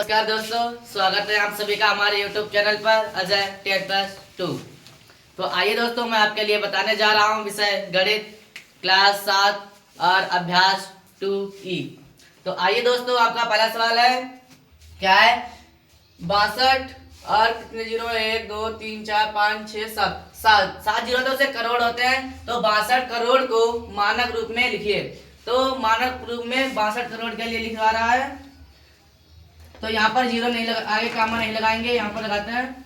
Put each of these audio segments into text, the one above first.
नमस्कार दोस्तों, स्वागत है आप सभी का हमारे YouTube चैनल पर अजय 10+2। तो आइए दोस्तों, मैं आपके लिए बताने जा रहा हूँ विषय गणित क्लास 7 और अभ्यास 2E। तो आइए दोस्तों, आपका पहला सवाल है, क्या है? 62 और कितने जीरो? 1 2 3 4 5 6 7 7 जीरो तो उसे करोड़ होते हैं। तो 62 करोड़ को मानक रूप में लिखिए। तो मानक रूप में 62 करोड़ के लिए लिखवा रहा है, तो यहाँ पर जीरो नहीं लगा, आगे कामा नहीं लगाएंगे, यहाँ पर लगाते हैं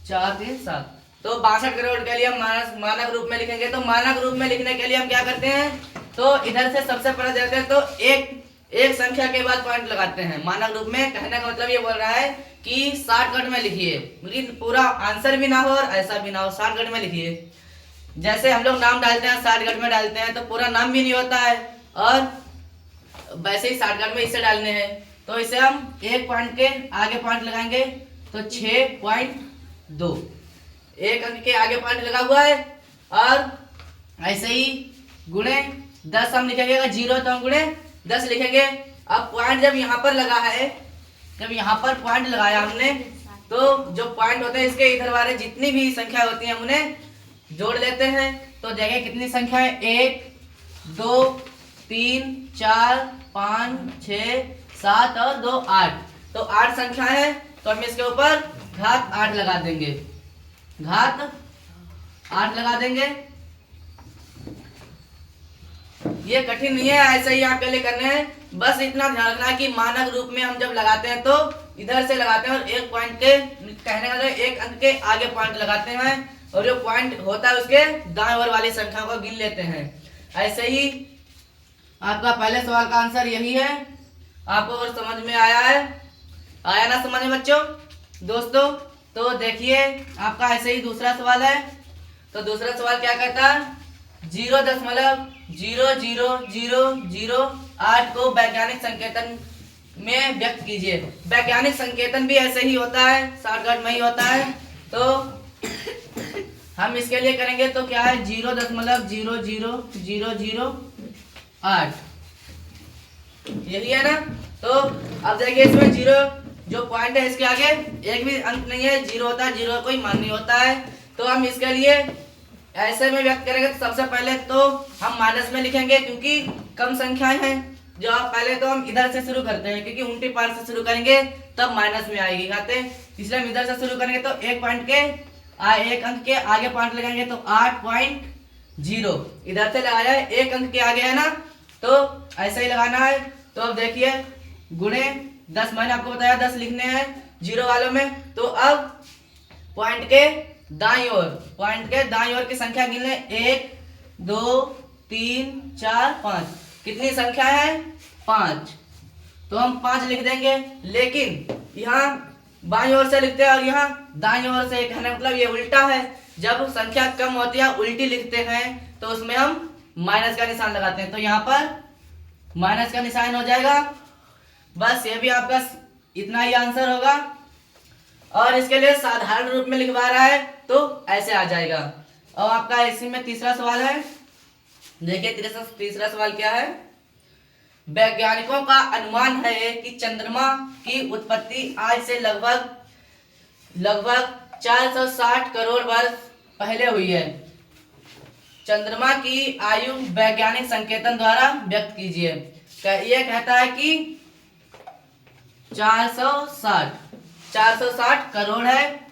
4 3 7। तो 62 करोड़ के लिए हम मानक रूप में लिखेंगे। तो मानक रूप में लिखने के लिए हम क्या करते हैं, तो इधर से सबसे पहले देखते हैं, तो एक संख्या के बाद पॉइंट लगाते हैं। मानक रूप में कहने का मतलब ये बोल रहा है कि 60 कट में लिखिए, लेकिन पूरा आंसर भी ना हो और ऐसा भी ना हो, 60 कट में लिखिए। जैसे हम लोग नाम डालते हैं 60 कट में डालते हैं, तो पूरा नाम भी नहीं होता है, और वैसे ही 60 कट में इसे डालने हैं। तो इसे हम एक पॉइंट के आगे पॉइंट लगाएंगे, तो 6.2 एक अंक के आगे पॉइंट लगा हुआ है। और ऐसे ही गुणे 10 हम लिखेंगे, अगर जीरो तो हम गुणे 10 लिखेंगे। अब पॉइंट जब यहाँ पर लगा है, जब यहाँ पर पॉइंट लगाया हमने, तो जो पॉइंट होते हैं इसके इधर वाले जितनी भी संख्या होती है हम उन्हें जोड़ लेते हैं। तो देखिए कितनी संख्या है, 1 2 3 4 5 6 7 और 2 8। तो 8 संख्या है, तो हम इसके ऊपर घात 8 लगा देंगे, घात 8 लगा देंगे। ये कठिन नहीं है, ऐसे ही आपके लिए करने हैं। बस इतना ध्यान रखना है कि मानक रूप में हम जब लगाते हैं तो इधर से लगाते हैं, और एक पॉइंट के कहने का एक अंक के आगे पॉइंट लगाते हैं, और जो पॉइंट होता है उसके दाएं ओर वाली संख्या को गिन लेते हैं। ऐसे ही आपका पहले सवाल का आंसर यही है। आपको और समझ में आया है? आया ना समझ में बच्चों? दोस्तों तो देखिए, आपका ऐसे ही दूसरा सवाल है। तो दूसरा सवाल क्या कहता है, 0.000008 को वैज्ञानिक संकेतन में व्यक्त कीजिए। वैज्ञानिक संकेतन भी ऐसे ही होता है, शॉर्टकट में ही होता है। तो हम इसके लिए करेंगे, तो क्या है, 0.000008 यही है ना। तो अब देखिए, इसमें जीरो जो पॉइंट है इसके आगे एक भी अंक नहीं है, जीरो होता है, जीरो कोई मान नहीं होता है। तो हम इसके लिए ऐसे में व्यक्त करेंगे, तो सबसे पहले तो हम माइनस में लिखेंगे, क्योंकि कम संख्याएं हैं। जो पहले तो हम इधर से शुरू करते हैं, क्योंकि उल्टी पार से शुरू करेंगे तब माइनस में आएगी खाते, इसलिए हम इधर से शुरू करेंगे। तो एक पॉइंट के एक अंक के आगे पॉइंट लगाएंगे, तो 8.0 इधर से लगाया है, एक अंक के आगे है ना, तो ऐसे ही लगाना है। तो अब देखिए, गुणे 10 मैंने आपको बताया 10 लिखने हैं जीरो वालों में। तो अब पॉइंट के दाईं ओर की संख्या गिन लें, 1 2 3 4 5। कितनी संख्या है? 5। तो हम 5 लिख देंगे, लेकिन यहाँ बाईं ओर से लिखते हैं और यहाँ दाईं ओर से, कहने मतलब ये उल्टा है। जब संख्या कम होती है उल्टी लिखते हैं, तो उसमें हम माइनस का निशान लगाते हैं। तो यहाँ पर माइनस का निशान हो जाएगा। बस ये भी आपका इतना ही आंसर होगा, और इसके लिए साधारण रूप में लिखवा रहा है तो ऐसे आ जाएगा। और आपका इसी में तीसरा सवाल है। देखिए तीसरा सवाल क्या है, वैज्ञानिकों का अनुमान है कि चंद्रमा की उत्पत्ति आज से लगभग 460 करोड़ वर्ष पहले हुई है। चंद्रमा की आयु वैज्ञानिक संकेतन द्वारा व्यक्त कीजिए। ये कहता है कि 460 करोड़ है।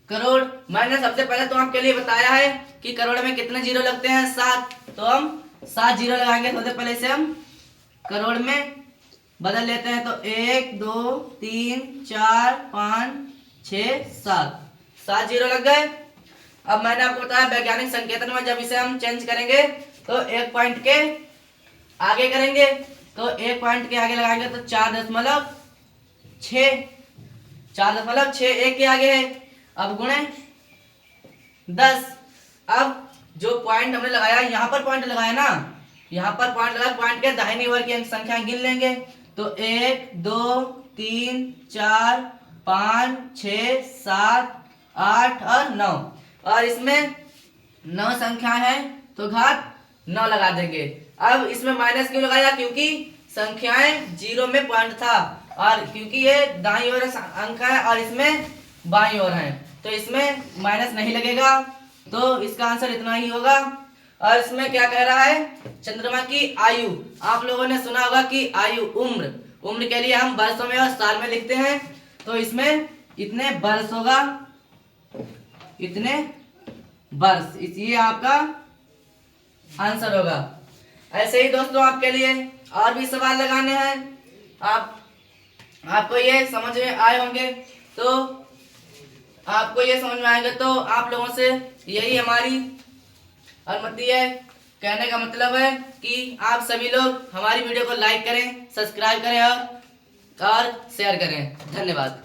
करोड़ मैंने सबसे पहले तो आपके लिए बताया है कि करोड़ में कितने जीरो लगते हैं, 7। तो हम 7 जीरो लगाएंगे। सबसे पहले से हम करोड़ में बदल लेते हैं, तो 1 2 3 4 5 6 7 जीरो लग गए। अब मैंने आपको बताया वैज्ञानिक संकेतन में जब इसे हम चेंज करेंगे, तो एक पॉइंट के आगे करेंगे, तो एक पॉइंट के आगे लगाएंगे, तो 4.6 एक के आगे है। अब गुणे 10। अब जो पॉइंट हमने लगाया, यहाँ पर पॉइंट लगाया ना, यहाँ पर पॉइंट लगाया, पॉइंट के दाहिनी ओर की संख्या गिन लेंगे, तो 1 2 3 4 5 6 7 8 और 9, और इसमें 9 संख्या है, तो घात 9 लगा देंगे। अब इसमें माइनस क्यों लगाया, क्योंकि संख्याएं जीरो में पॉइंट था, और क्योंकि ये दाईं ओर अंक है और इसमें बाईं ओर है, तो इसमें माइनस नहीं लगेगा। तो इसका आंसर इतना ही होगा। और इसमें क्या कह रहा है, चंद्रमा की आयु। आप लोगों ने सुना होगा कि आयु, उम्र, उम्र के लिए हम वर्षों में और साल में लिखते हैं, तो इसमें इतने वर्ष होगा, इतने वर्ष, ये आपका आंसर होगा। ऐसे ही दोस्तों आपके लिए और भी सवाल लगाने हैं, आपको ये समझ में आए होंगे, तो आपको ये समझ में आएंगे तो आप लोगों से यही हमारी अनुमति है। कहने का मतलब है कि आप सभी लोग हमारी वीडियो को लाइक करें, सब्सक्राइब करें और शेयर करें। धन्यवाद।